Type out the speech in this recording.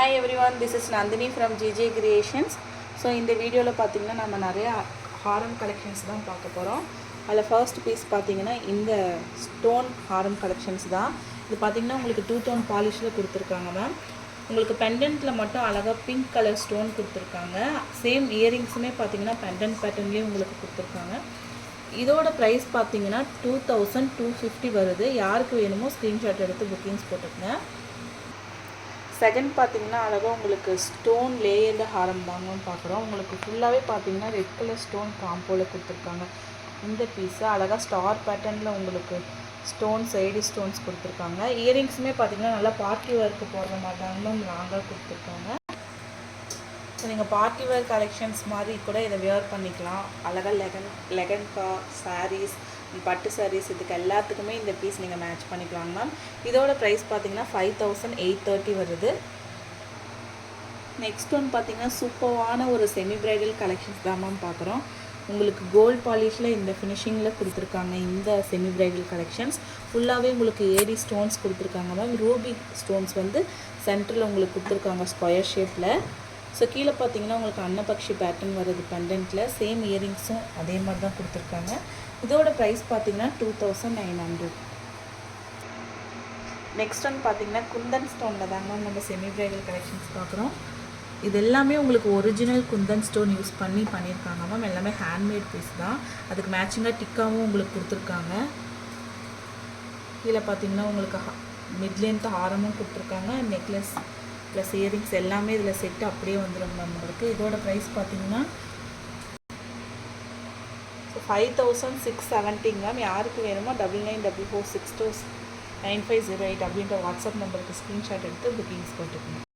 Hi everyone, this is Nandini from GJ Creations. So இந்த வீடியோவில் பார்த்தீங்கன்னா நம்ம நிறைய ஹாரம் கலெக்ஷன்ஸ் தான் பார்க்க போகிறோம். அதில் ஃபர்ஸ்ட் பீஸ் பார்த்தீங்கன்னா இந்த ஸ்டோன் ஹாரம் கலெக்ஷன்ஸ் தான். இது பார்த்தீங்கன்னா உங்களுக்கு 2 டோன் பாலிஷில் கொடுத்துருக்காங்க மேம். உங்களுக்கு பெண்டன்ட்டில் மட்டும் அழகாக பிங்க் கலர் ஸ்டோன் கொடுத்துருக்காங்க. சேம் இயரிங்ஸுமே பார்த்தீங்கன்னா பெண்டன்ட் பேட்டர்ன்லேயே உங்களுக்கு கொடுத்துருக்காங்க. இதோட ப்ரைஸ் பார்த்தீங்கன்னா 2250 வருது. யாருக்கு வேணுமோ ஸ்க்ரீன்ஷாட் எடுத்து புக்கிங்ஸ் போட்டுக்கங்க. செகண்ட் பார்த்தீங்கன்னா அழகாக உங்களுக்கு ஸ்டோன் லேயர்டு ஹாரம் தாங்க பார்க்குறோம். உங்களுக்கு ஃபுல்லாகவே பார்த்தீங்கன்னா ரெட் கலர் ஸ்டோன் காம்போவில் கொடுத்துருக்காங்க. இந்த பீஸு அழகாக ஸ்டார் பேட்டர்னில் உங்களுக்கு ஸ்டோன் சைடு ஸ்டோன்ஸ் கொடுத்துருக்காங்க. இயரிங்ஸுமே பார்த்தீங்கன்னா நல்லா பார்ட்டி வேர்க்கு போடுற மாதிரி தாங்க லாங்காக கொடுத்துருக்காங்க. ஸோ நீங்கள் பார்ட்டி வேர் கலெக்ஷன்ஸ் மாதிரி கூட இதை வியர் பண்ணிக்கலாம். அழகாக லெகன்கா சாரீஸ், பட்டு சாரீஸ் இதுக்கு எல்லாத்துக்குமே இந்த பீஸ் நீங்கள் மேட்ச் பண்ணிக்கலாங்க மேம். இதோட ப்ரைஸ் பார்த்தீங்கன்னா 5830 வருது. நெக்ஸ்ட் ஒன் பார்த்தீங்கன்னா சூப்பரான ஒரு செமி பிரைடல் கலெக்ஷன்ஸ் தான் மேம் பார்க்குறோம். உங்களுக்கு கோல்ட் பாலிஷில் இந்த ஃபினிஷிங்கில் கொடுத்துருக்காங்க. இந்த செமி பிரைடல் கலெக்ஷன்ஸ் ஃபுல்லாகவே உங்களுக்கு ஏடி ஸ்டோன்ஸ் கொடுத்துருக்காங்க மேம். ரூபி ஸ்டோன்ஸ் வந்து சென்டரில் உங்களுக்கு கொடுத்துருக்காங்க ஸ்கொயர் ஷேப்பில். ஸோ கீழே பார்த்தீங்கன்னா உங்களுக்கு அன்னபக்ஷி பேட்டர்ன் வருது பெண்டன்ட்டில். சேம் இயரிங்ஸும் அதே மாதிரி தான் கொடுத்துருக்காங்க. இதோட ப்ரைஸ் பார்த்தீங்கன்னா 2900. நெக்ஸ்ட் ஒன் பார்த்தீங்கன்னா குந்தன் ஸ்டோனில் தாங்க நம்ம செமி பிரைடல் கலெக்ஷன்ஸ் பார்க்குறோம். இது எல்லாமே உங்களுக்கு ஒரிஜினல் குந்தன் ஸ்டோன் யூஸ் பண்ணியிருக்காங்க மேம். எல்லாமே ஹேண்ட்மேட் பீஸ் தான். அதுக்கு மேட்சிங்காக டிக்காவும் உங்களுக்கு கொடுத்துருக்காங்க. கீழே பார்த்தீங்கன்னா உங்களுக்கு மிட்லேருந்து ஹாரமும் கொடுத்துருக்காங்க. நெக்லஸ் ப்ளஸ் இயரிங்ஸ் எல்லாமே இதில் செட்டு அப்படியே வந்துடும் மேம் உங்களுக்கு. இதோட ப்ரைஸ் பார்த்தீங்கன்னா 5670 மேம். யாருக்கு வேணுமோ 9944629508 அப்படின்ற வாட்ஸ்அப் நம்பருக்கு ஸ்க்ரீன்ஷாட் எடுத்து புக்கிங்ஸ் போட்டுக்கணும்.